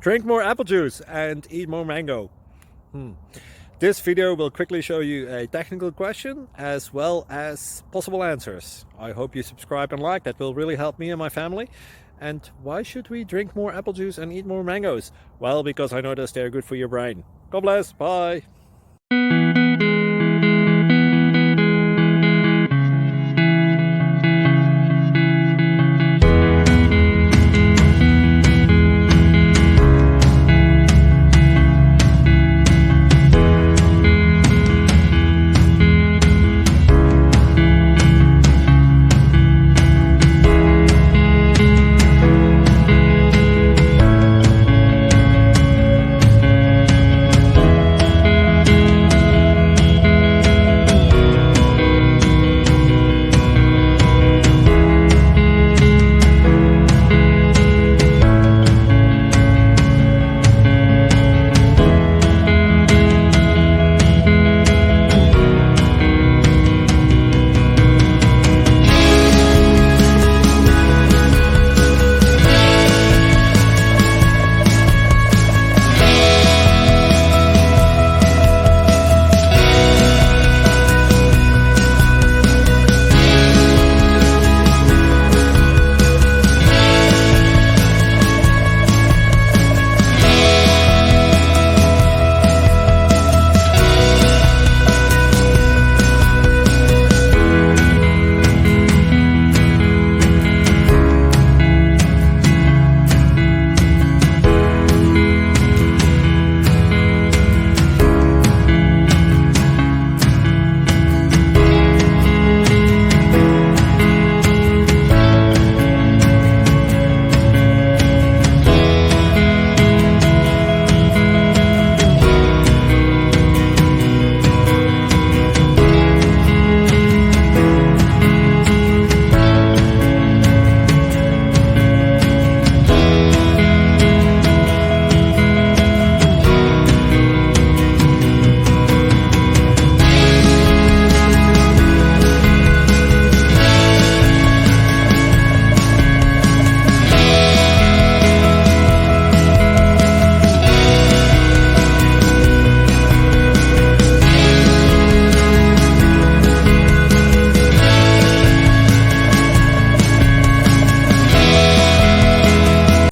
Drink more apple juice and eat more mango. This video will quickly show you a technical question as well as possible answers. I hope you subscribe and like, that will really help me and my family. And why should we drink more apple juice and eat more mangoes? Well, because I noticed they're good for your brain. God bless, bye!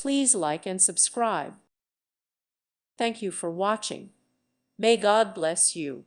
Please like and subscribe. Thank you for watching. May God bless you.